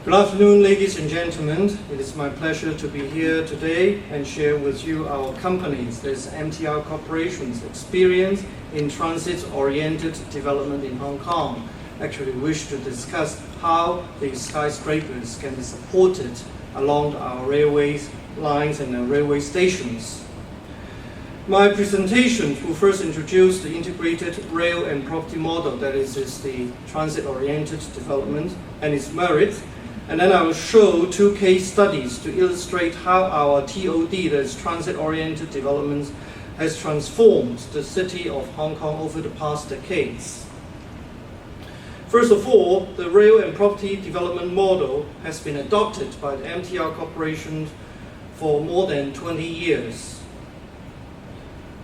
Good afternoon, ladies and gentlemen. It is my pleasure to be here today and share with you our company's, this MTR Corporation's experience in transit-oriented development in Hong Kong. Actually, we wish to discuss how the skyscrapers can be supported along our railway lines and railway stations. My presentation will first introduce the integrated rail and property model, that is the transit-oriented development and its merits. And then I will show two case studies to illustrate how our TOD, that is transit-oriented development, has transformed the city of Hong Kong over the past decades. First of all, the rail and property development model has been adopted by the MTR Corporation for more than 20 years.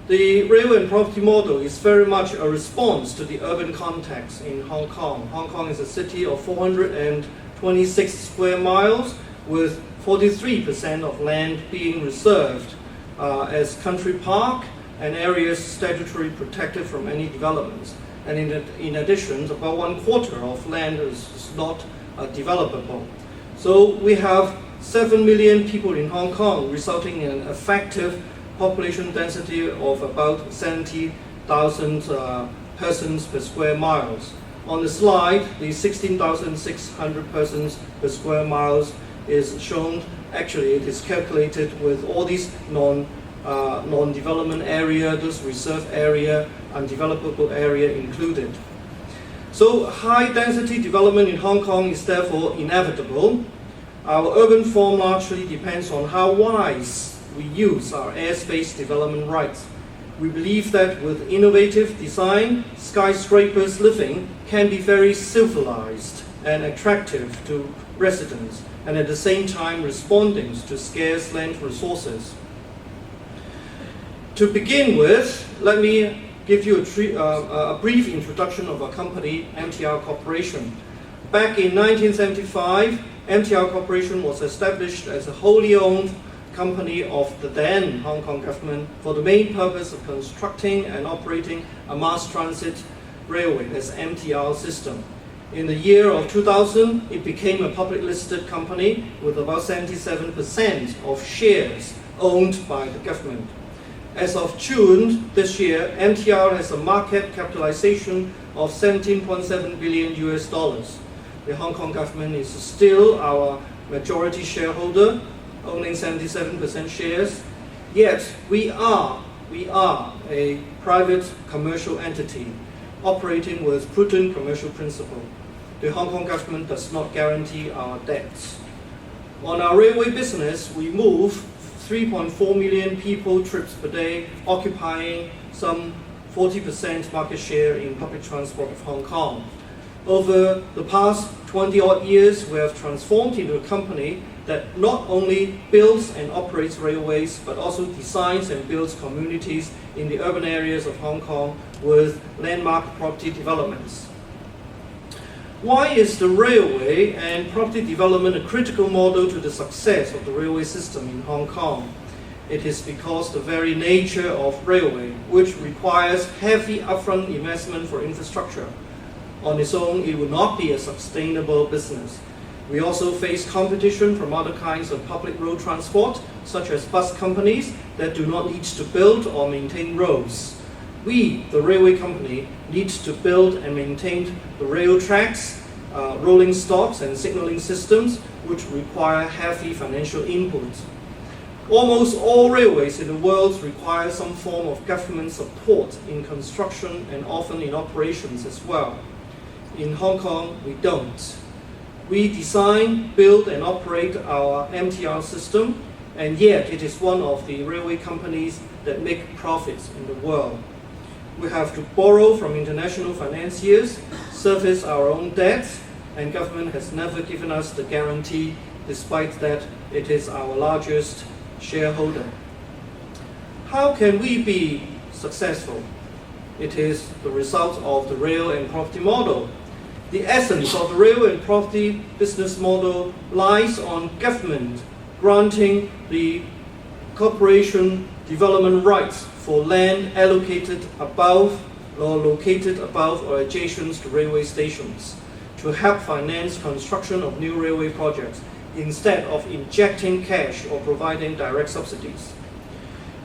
The rail and property model is very much a response to the urban context in Hong Kong. Hong Kong is a city of 426 square miles, with 43% of land being reserved as country park and areas statutorily protected from any developments. And in addition, about 1/4 of land is not developable. So we have 7 million people in Hong Kong, resulting in an effective population density of about 70,000 persons per square miles. On the slide, the 16,600 persons per square miles is shown. Actually, it is calculated with all these non-development area, this reserve area, undevelopable area included. So high density development in Hong Kong is therefore inevitable. Our urban form largely depends on how wise we use our airspace development rights. We believe that with innovative design, skyscrapers living can be very civilized and attractive to residents, and at the same time responding to scarce land resources. To begin with, let me give you a brief introduction of our company, MTR Corporation. Back in 1975, MTR Corporation was established as a wholly owned company of the then Hong Kong government for the main purpose of constructing and operating a mass transit railway, as MTR system. In the year of 2000, it became a public listed company with about 77% of shares owned by the government. As of June this year, MTR has a market capitalization of $17.7 billion US. The Hong Kong government is still our majority shareholder, owning 77% shares, yet we are a private commercial entity operating with prudent commercial principle. The Hong Kong government does not guarantee our debts. On our railway business, we move 3.4 million people trips per day, occupying some 40% market share in public transport of Hong Kong. Over the past 20-odd years, we have transformed into a company that not only builds and operates railways, but also designs and builds communities in the urban areas of Hong Kong with landmark property developments. Why is the railway and property development a critical model to the success of the railway system in Hong Kong? It is because the very nature of railway, which requires heavy upfront investment for infrastructure. On its own, it will not be a sustainable business. We also face competition from other kinds of public road transport, such as bus companies that do not need to build or maintain roads. We, the railway company, need to build and maintain the rail tracks, rolling stocks and signaling systems, which require heavy financial input. Almost all railways in the world require some form of government support in construction and often in operations as well. In Hong Kong, we don't. We design, build and operate our MTR system, and yet it is one of the railway companies that make profits in the world. We have to borrow from international financiers, service our own debts, and government has never given us the guarantee, despite that it is our largest shareholder. How can we be successful? It is the result of the rail and property model. The essence of the rail and property business model lies on government granting the corporation development rights for land allocated above or located above or adjacent to railway stations, to to help finance construction of new railway projects instead of injecting cash or providing direct subsidies.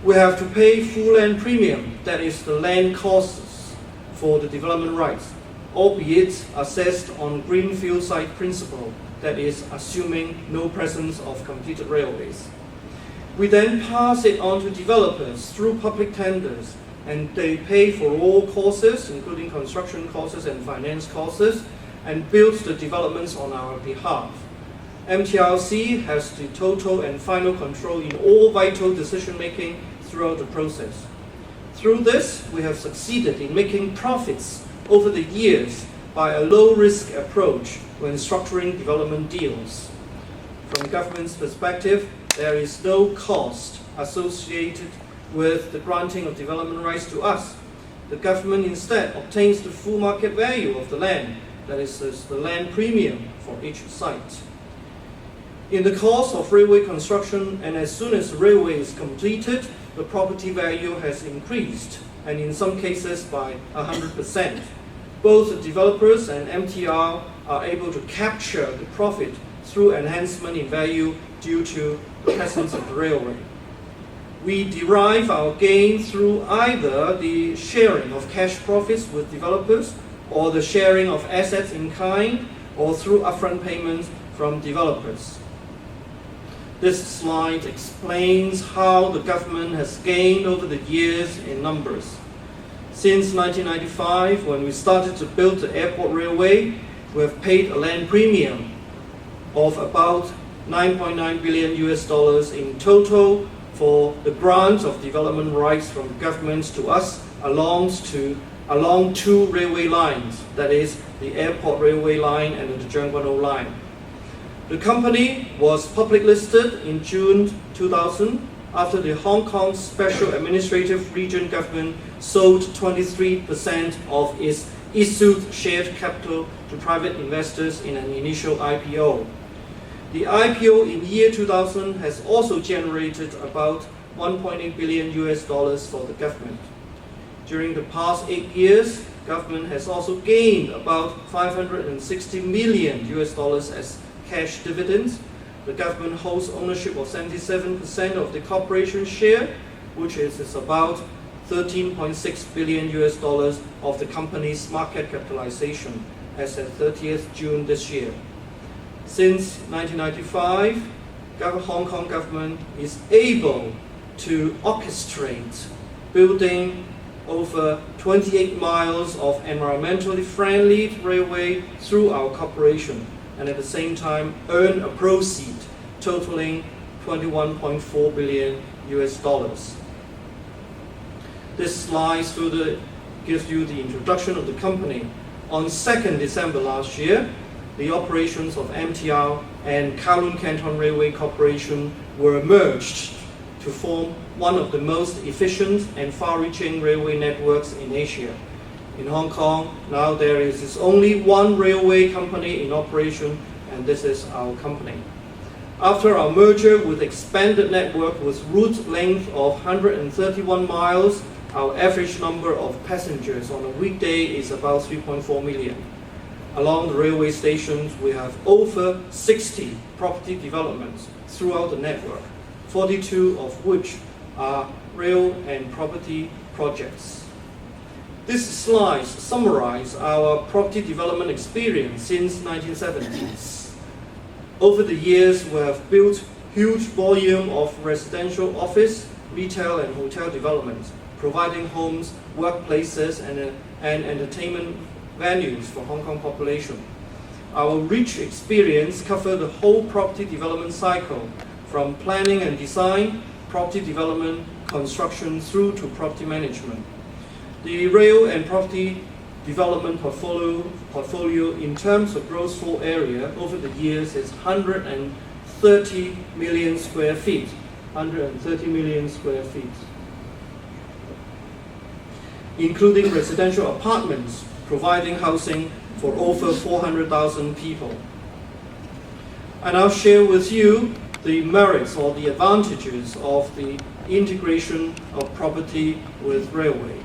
We have to pay full land premium, that is the land costs for the development rights, albeit assessed on greenfield site principle, that is assuming no presence of completed railways. We then pass it on to developers through public tenders, and they pay for all costs, including construction costs and finance costs, and build the developments on our behalf. MTRC has the total and final control in all vital decision-making throughout the process. Through this, we have succeeded in making profits over the years by a low-risk approach when structuring development deals. From the government's perspective, there is no cost associated with the granting of development rights to us. The government instead obtains the full market value of the land, that is the land premium for each site. In the course of railway construction, and as soon as the railway is completed, the property value has increased, and in some cases by 100%. Both the developers and MTR are able to capture the profit through enhancement in value due to the presence of the railway. We derive our gain through either the sharing of cash profits with developers, or the sharing of assets in kind, or through upfront payments from developers. This slide explains how the government has gained over the years in numbers. Since 1995, when we started to build the airport railway, we have paid a land premium of about $9.9 billion in total for the grant of development rights from governments to us along two railway lines, that is the airport railway line and the Zhejiang line. The company was public listed in June 2000 after the Hong Kong Special Administrative Region government sold 23% of its issued shared capital to private investors in an initial IPO. The IPO in year 2000 has also generated about $1.8 billion for the government. During the past 8 years, government has also gained about $560 million as cash dividends. The government holds ownership of 77% of the corporation share, which is about $13.6 billion of the company's market capitalization as at 30th June this year. Since 1995, Hong Kong government is able to orchestrate building over 28 miles of environmentally friendly railway through our corporation, and at the same time earn a proceed totaling $21.4 billion. This slide further gives you the introduction of the company. On 2nd December last year, the operations of MTR and Kowloon Canton Railway Corporation were merged to form one of the most efficient and far-reaching railway networks in Asia. In Hong Kong, now there is only one railway company in operation, and this is our company. After our merger with expanded network with route length of 131 miles, our average number of passengers on a weekday is about 3.4 million. Along the railway stations, we have over 60 property developments throughout the network, 42 of which are rail and property projects. These slides summarize our property development experience since 1970s. Over the years, we have built huge volume of residential office, retail and hotel developments, providing homes, workplaces and entertainment venues for Hong Kong population. Our rich experience covers the whole property development cycle, from planning and design, property development, construction through to property management. The rail and property development portfolio in terms of gross floor area over the years is 130 million square feet. 130 million square feet. Including residential apartments, providing housing for over 400,000 people. And I'll share with you the merits or the advantages of the integration of property with railway.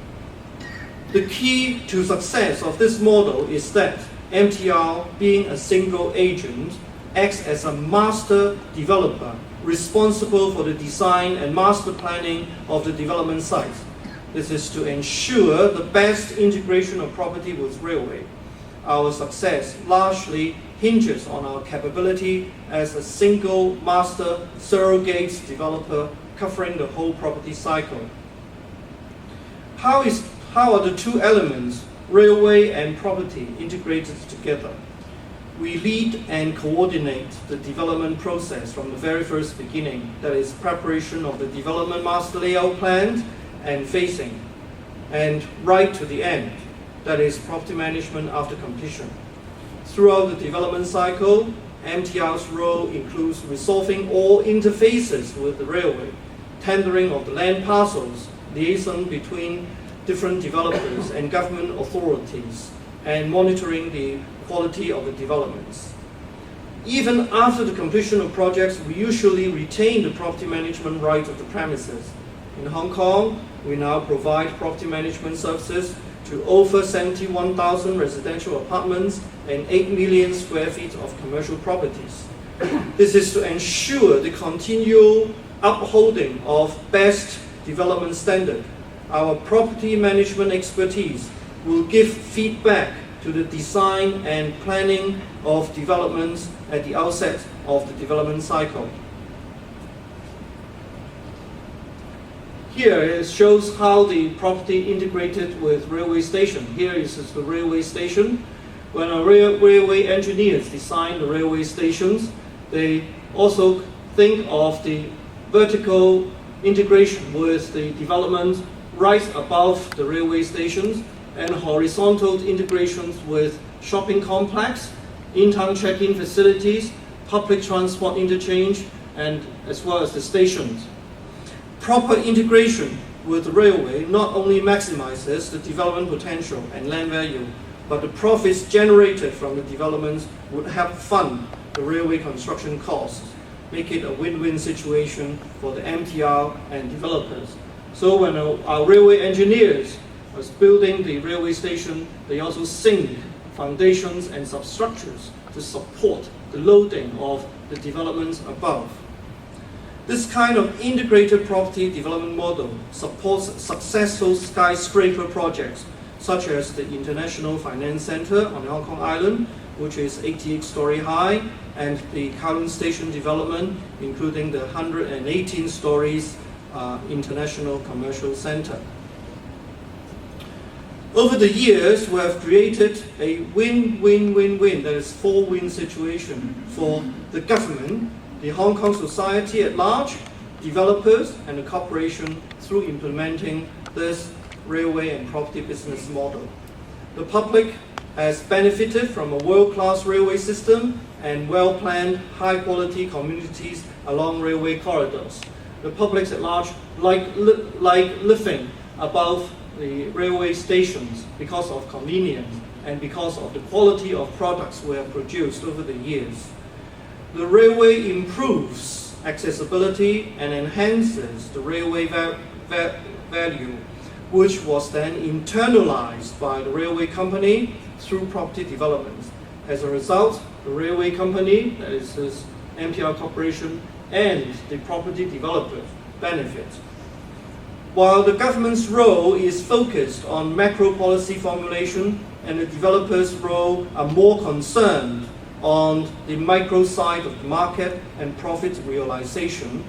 The key to success of this model is that MTR, being a single agent, acts as a master developer responsible for the design and master planning of the development site. This is to ensure the best integration of property with railway. Our success largely hinges on our capability as a single master surrogate developer covering the whole property cycle. How are the two elements, railway and property, integrated together? We lead and coordinate the development process from the very first beginning, that is preparation of the development master layout plan and phasing, and right to the end, that is property management after completion. Throughout the development cycle, MTR's role includes resolving all interfaces with the railway, tendering of the land parcels, liaison between different developers and government authorities, and monitoring the quality of the developments. Even after the completion of projects, we usually retain the property management right of the premises. In Hong Kong, we now provide property management services to over 71,000 residential apartments and 8 million square feet of commercial properties. This is to ensure the continual upholding of best development standard. Our property management expertise will give feedback to the design and planning of developments at the outset of the development cycle. Here it shows how the property integrated with railway station. Here is the railway station. When our railway engineers design the railway stations, they also think of the vertical integration with the development right above the railway stations, and horizontal integrations with shopping complex, in-town check-in facilities, public transport interchange, and as well as the stations. Proper integration with the railway not only maximizes the development potential and land value, but the profits generated from the developments would help fund the railway construction costs, make it a win-win situation for the MTR and developers. So when our railway engineers was building the railway station, they also sink foundations and substructures to support the loading of the developments above. This kind of integrated property development model supports successful skyscraper projects, such as the International Finance Center on Hong Kong Island, which is 88-story high, and the Kowloon Station development, including the 118 stories International Commercial Center. Over the years, we have created a win-win-win-win, that is four-win situation for the government, the Hong Kong society at large, developers, and the corporation through implementing this railway and property business model. The public has benefited from a world-class railway system and well-planned, high-quality communities along railway corridors. The public at large like living above the railway stations because of convenience and because of the quality of products we have produced over the years. The railway improves accessibility and enhances the railway value, which was then internalized by the railway company through property development. As a result, the railway company, that is this MTR Corporation, and the property developers benefit. While the government's role is focused on macro policy formulation and the developers' role are more concerned on the micro side of the market and profit realization,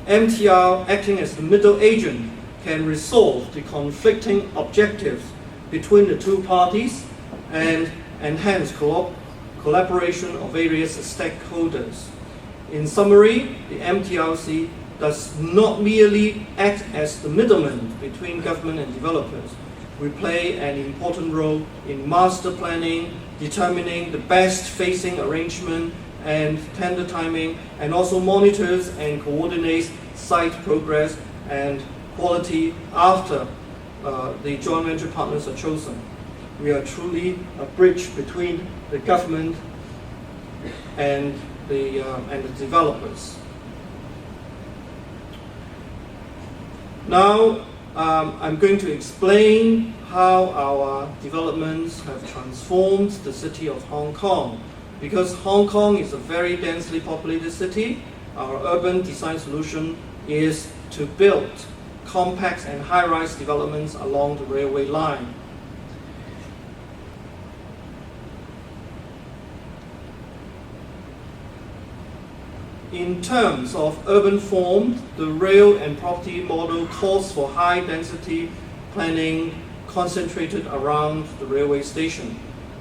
MTR, acting as the middle agent, can resolve the conflicting objectives between the two parties and enhance collaboration of various stakeholders. In summary, the MTRC does not merely act as the middleman between government and developers. We play an important role in master planning, determining the best phasing arrangement and tender timing, and also monitors and coordinates site progress and quality after the joint venture partners are chosen. We are truly a bridge between the government and the developers. Now, I'm going to explain how our developments have transformed the city of Hong Kong. Because Hong Kong is a very densely populated city, our urban design solution is to build complex and high-rise developments along the railway line. In terms of urban form, the rail and property model calls for high-density planning concentrated around the railway station.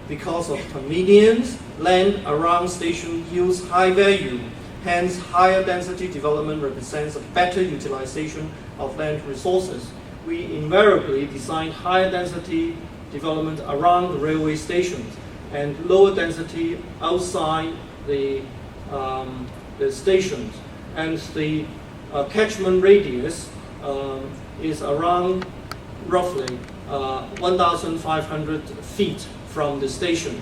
Because of convenience, land around station yields high value. Hence, higher density development represents a better utilization of land resources. We invariably design higher density development around the railway stations and lower density outside the stations. And the catchment radius is around roughly 1,500 feet from the station.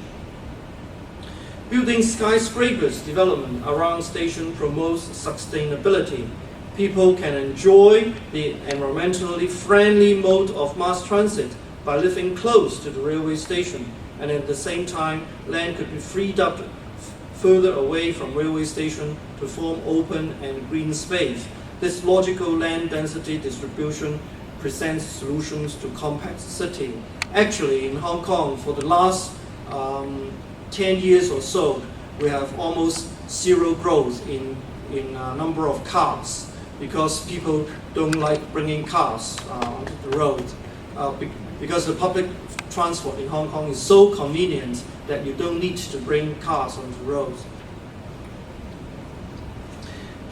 Building skyscrapers development around station promotes sustainability. People can enjoy the environmentally friendly mode of mass transit by living close to the railway station, and at the same time, land could be freed up further away from railway station to form open and green space. This logical land density distribution presents solutions to compact city. Actually, in Hong Kong, for the last 10 years or so, we have almost zero growth in number of cars because people don't like bringing cars onto the road. Because the public transport in Hong Kong is so convenient that you don't need to bring cars onto the roads.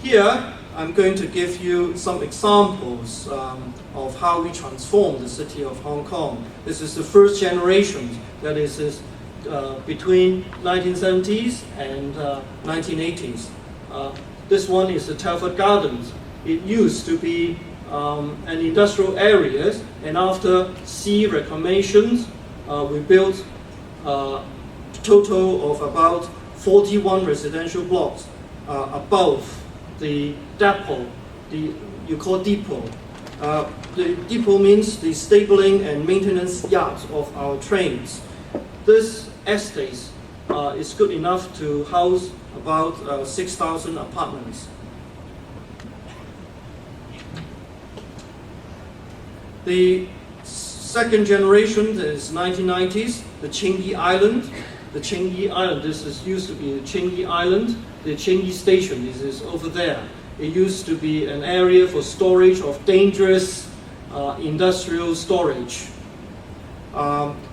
Here, I'm going to give you some examples of how we transform the city of Hong Kong. This is the first generation, that is between 1970s and 1980s. This one is the Telford Gardens. It used to be an industrial area, and after sea reclamations, we built a total of about 41 residential blocks above the depot, you call depot. The depot means the stabling and maintenance yards of our trains. This estate is good enough to house about 6,000 apartments. The second generation is 1990s, the Chingy Island. The Chingy Island, used to be the Chingy Island. The Chingy station is over there. It used to be an area for storage of dangerous industrial storage,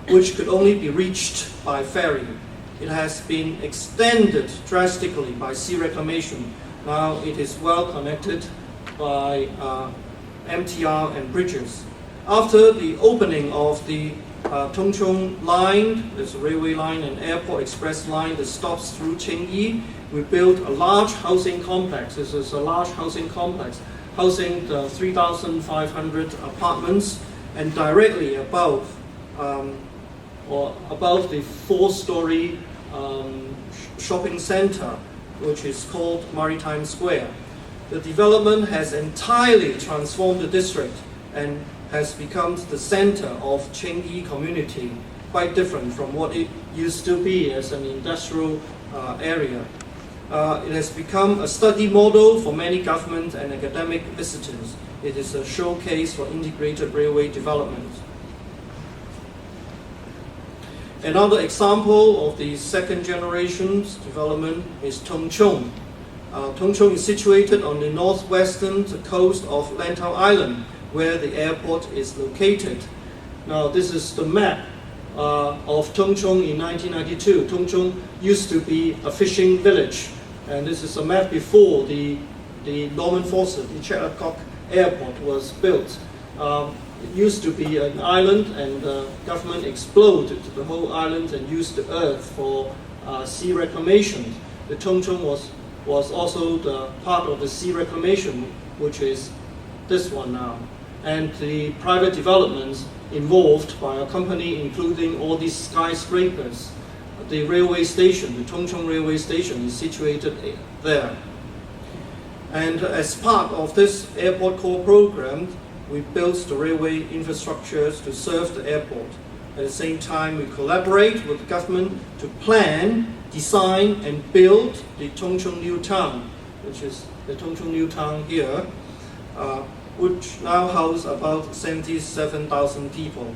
which could only be reached by ferry. It has been extended drastically by sea reclamation. Now it is well connected by MTR and bridges. After the opening of the Tung Chung line, there's a railway line and airport express line that stops through Chingy, we built a large housing complex. This is a large housing complex housing the 3,500 apartments, and directly above the four-story shopping center, which is called Maritime Square. The development has entirely transformed the district and has become the center of Chingy community, quite different from what it used to be as an industrial area. It has become a study model for many government and academic visitors. It is a showcase for integrated railway development. Another example of the second generation's development is Tung Chung. Tung Chung is situated on the northwestern coast of Lantau Island, where the airport is located. Now, this is the map of Tung Chung in 1992. Tung Chung used to be a fishing village, and this is a map before the Norman Foster, the Cheddarcock Airport was built. It used to be an island, and the government exploded the whole island and used the earth for sea reclamation. The Tung Chung was also the part of the sea reclamation, which is this one now. And the private developments involved by a company, including all these skyscrapers. The railway station, the Tung Chung railway station, is situated there. And as part of this airport core program, we built the railway infrastructures to serve the airport. At the same time, we collaborate with the government to plan, design, and build the Tung Chung New Town, which is the Tung Chung New Town here, which now houses about 77,000 people.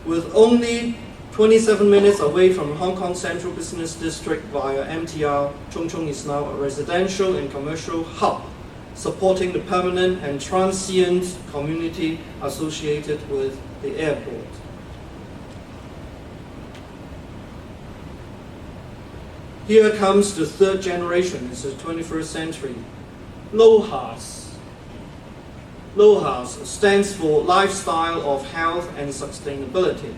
With only 27 minutes away from Hong Kong Central Business District via MTR, Tung Chung is now a residential and commercial hub, supporting the permanent and transient community associated with the airport. Here comes the third generation, it's the 21st century. LouisPark. LouisPark stands for Lifestyle of Health and Sustainability.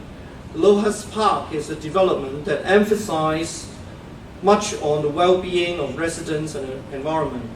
LouisPark is a development that emphasizes much on the well-being of residents and the environment.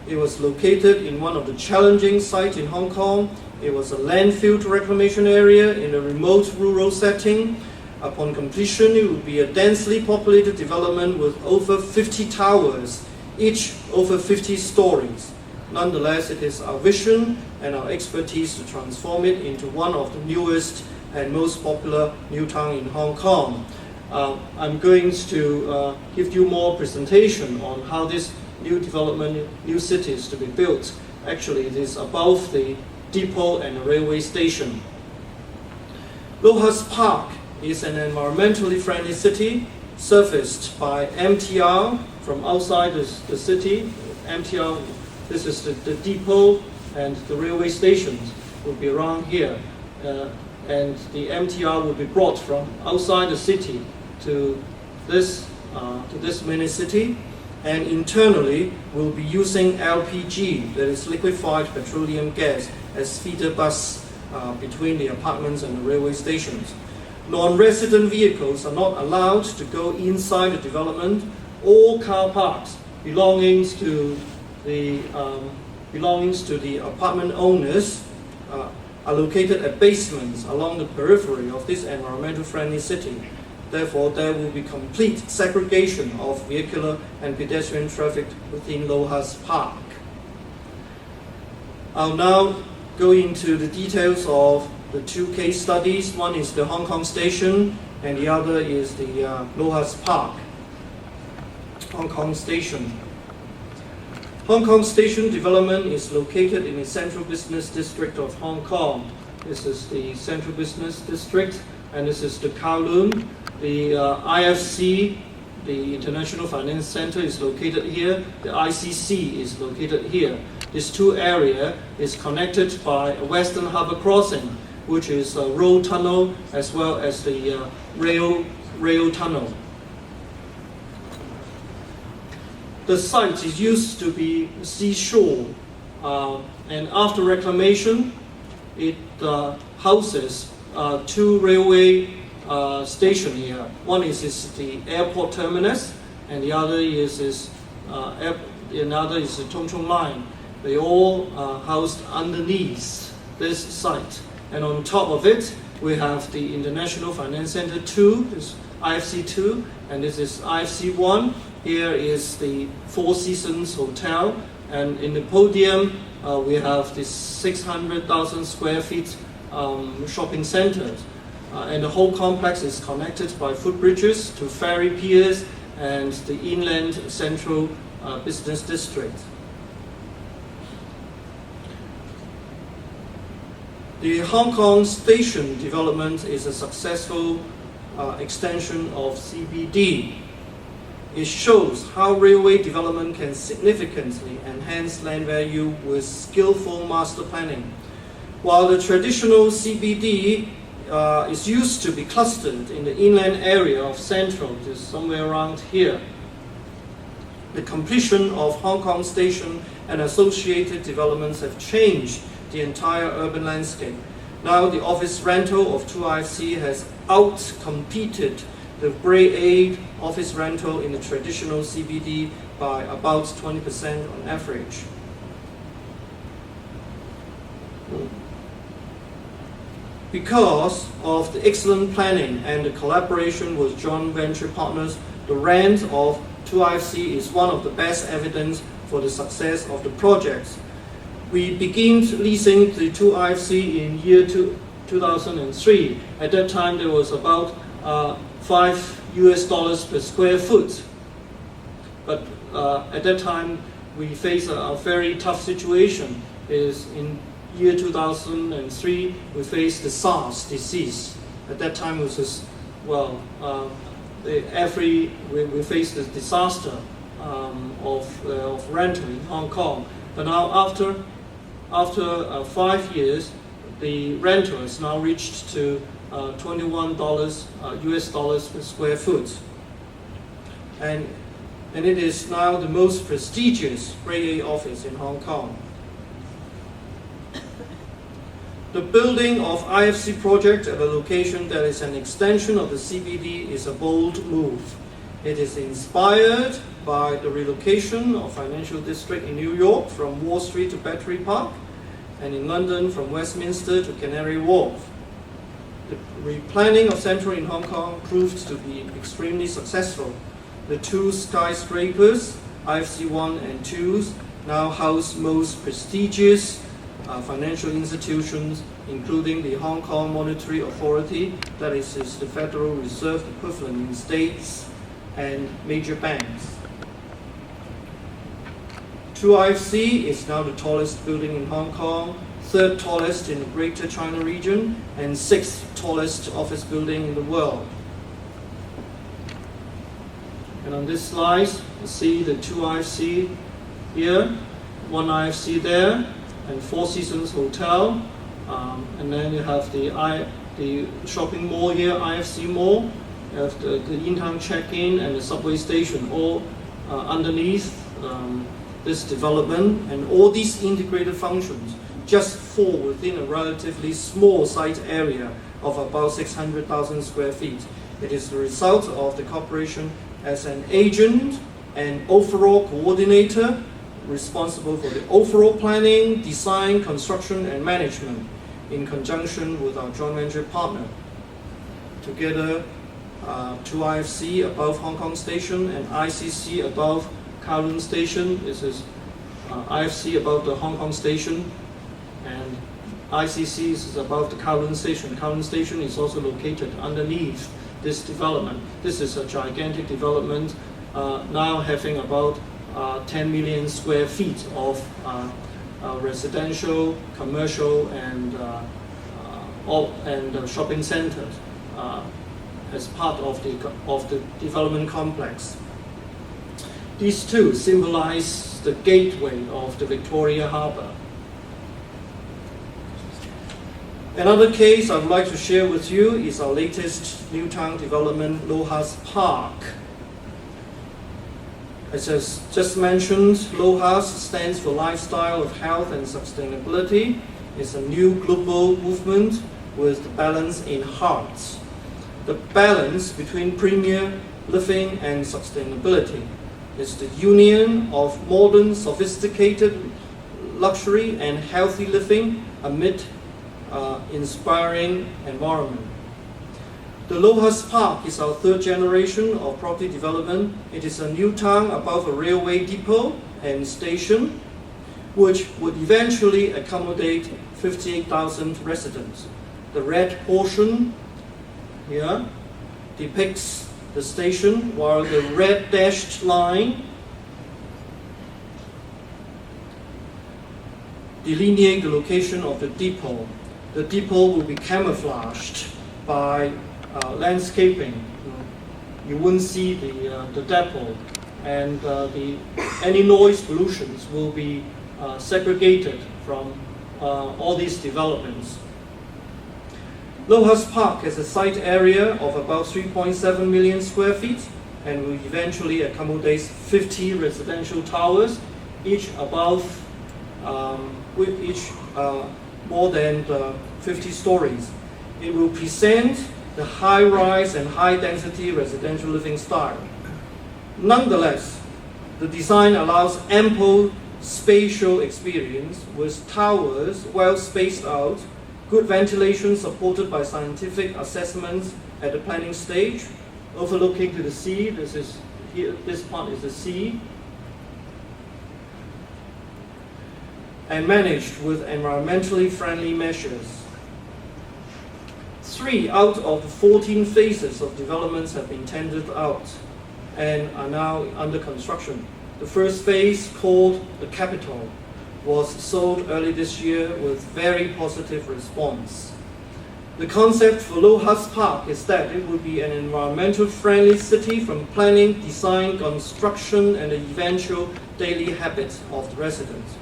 It was located in one of the challenging sites in Hong Kong. It was a landfill reclamation area in a remote rural setting. Upon completion, it would be a densely populated development with over 50 towers, each over 50 stories. Nonetheless, it is our vision and our expertise to transform it into one of the newest and most popular new town in Hong Kong. I'm going to give you more presentation on how this new development, new city is to be built. Actually, it is above the depot and the railway station. Rojas Park is an environmentally friendly city serviced by MTR from outside the city. MTR, this is the depot, and the railway stations will be around here. And the MTR will be brought from outside the city to this mini city, and internally we'll be using LPG, that is liquefied petroleum gas, as feeder bus between the apartments and the railway stations. Non-resident vehicles are not allowed to go inside the development. All car parks belonging to the apartment owners are located at basements along the periphery of this environmental friendly city. Therefore, there will be complete segregation of vehicular and pedestrian traffic within LouisPark. I'll now go into the details of the two case studies. One is the Hong Kong Station, and the other is the LouisPark. Hong Kong Station. Hong Kong Station development is located in the Central Business District of Hong Kong. This is the Central Business District, and this is the Kowloon. The IFC, the International Finance Center, is located here. The ICC is located here. This two area is connected by a Western Harbour Crossing, which is a road tunnel as well as the rail tunnel. The site is used to be seashore, and after reclamation, it houses two railway stations here. One is the airport terminus, and the other is the Tung Chung line. They all are housed underneath this site, and on top of it, we have the International Finance Center 2, this IFC 2, and this is IFC 1. Here is the Four Seasons Hotel, and in the podium we have this 600,000 square feet shopping center, and the whole complex is connected by footbridges to ferry piers and the inland central business district. The Hong Kong Station development is a successful extension of CBD. It shows how railway development can significantly enhance land value with skillful master planning. While the traditional CBD is used to be clustered in the inland area of Central, just somewhere around here, the completion of Hong Kong Station and associated developments have changed the entire urban landscape. Now the office rental of 2IFC has outcompeted the Grade A office rental in the traditional CBD by about 20% on average. Because of the excellent planning and the collaboration with joint venture partners, the rent of 2IFC is one of the best evidence for the success of the projects. We began leasing the 2 IFC in year 2003. At that time, there was about $5 per square foot. But at that time, we faced a very tough situation. Is in year 2003, we faced the SARS disease. At that time, it was just, well, we faced the disaster of rental in Hong Kong. But now, after 5 years, the rental has now reached to $21 US dollars per square foot, and it is now the most prestigious Grade A office in Hong Kong. The building of IFC project at a location that is an extension of the CBD is a bold move. It is inspired by the relocation of financial district in New York from Wall Street to Battery Park, and in London from Westminster to Canary Wharf. The replanning of Central in Hong Kong proved to be extremely successful. The 2 skyscrapers, IFC 1 and 2, now house most prestigious financial institutions, including the Hong Kong Monetary Authority, that is the Federal Reserve equivalent in states, and major banks. 2 IFC is now the tallest building in Hong Kong, 3rd tallest in the Greater China region, and 6th tallest office building in the world. And on this slide, you see the 2 IFC here, 1 IFC there, and 4 Seasons Hotel. And then you have the shopping mall here, IFC Mall. You have the in-town check-in and the subway station all underneath this development. And all these integrated functions just fall within a relatively small site area of about 600,000 square feet. It is the result of the corporation as an agent and overall coordinator responsible for the overall planning, design, construction, and management in conjunction with our joint venture partner. Together, 2 IFC above Hong Kong Station and ICC above Kowloon Station. This is IFC above the Hong Kong Station, and ICC is above the Kowloon Station. Kowloon Station is also located underneath this development. This is a gigantic development, now having about 10 million square feet of residential, commercial, and shopping centers as part of the development complex. These two symbolize the gateway of the Victoria Harbour. Another case I would like to share with you is our latest new town development, Rojas Park. As I just mentioned, LouisPark stands for Lifestyle of Health and Sustainability. It's a new global movement with the balance in heart. The balance between premier living and sustainability is the union of modern, sophisticated luxury and healthy living amid inspiring environment. The Aloha Spark is our 3rd generation of property development. It is a new town above a railway depot and station, which would eventually accommodate 58,000 residents. The red portion here depicts the station, while the red dashed line delineates the location of the depot. The depot will be camouflaged by landscaping. You won't see the depot, and any noise pollutions will be segregated from all these developments. Rojas Park has a site area of about 3.7 million square feet and will eventually accommodate 50 residential towers, each above, more than 50 stories. It will present the high-rise and high-density residential living style. Nonetheless, the design allows ample spatial experience with towers well spaced out, good ventilation supported by scientific assessments at the planning stage, overlooking to the sea. This part is the sea. and managed with environmentally friendly measures. 3 out of the 14 phases of developments have been tendered out and are now under construction. The first phase, called the Capital, was sold early this year with very positive response. The concept for Aloha Spark is that it would be an environmental friendly city from planning, design, construction, and the eventual daily habits of the residents.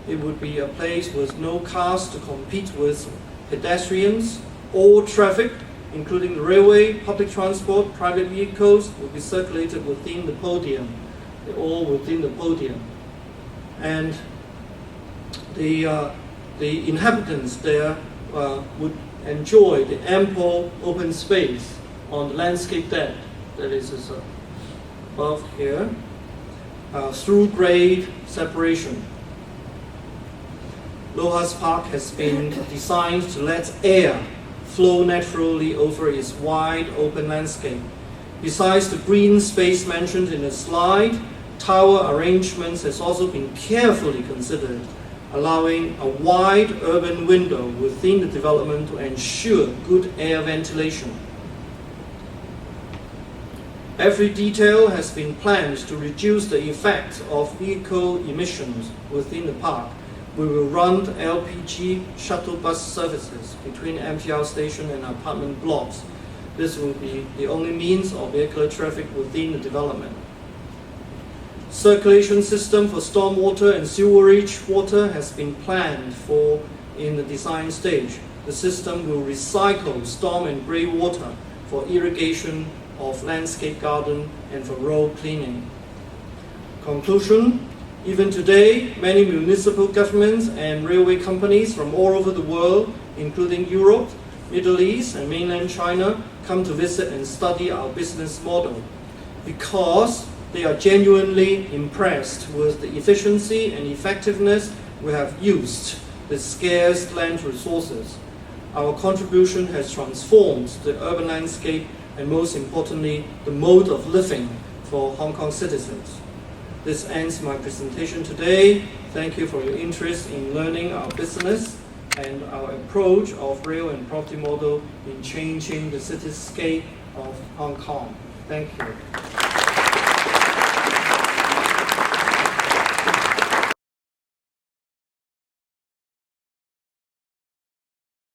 It would be a place with no cars to compete with pedestrians. All traffic, including the railway, public transport, private vehicles, will be circulated within the podium. They're all within the podium. And the inhabitants there would enjoy the ample open space on the landscape deck that is above here through grade separation. Aloha Spark has been designed to let air flow naturally over its wide open landscape. Besides the green space mentioned in the slide, tower arrangements has also been carefully considered, allowing a wide urban window within the development to ensure good air ventilation. Every detail has been planned to reduce the effect of vehicle emissions within the park. We will run LPG shuttle bus services between MTR station and apartment blocks. This will be the only means of vehicular traffic within the development. Circulation system for stormwater and sewerage water has been planned for in the design stage. The system will recycle storm and grey water for irrigation of landscape garden and for road cleaning. Conclusion: even today, many municipal governments and railway companies from all over the world, including Europe, Middle East, and mainland China, come to visit and study our business model because they are genuinely impressed with the efficiency and effectiveness we have used the scarce land resources. Our contribution has transformed the urban landscape and, most importantly, the mode of living for Hong Kong citizens. This ends my presentation today. Thank you for your interest in learning our business and our approach of rail and property model in changing the cityscape of Hong Kong. Thank you.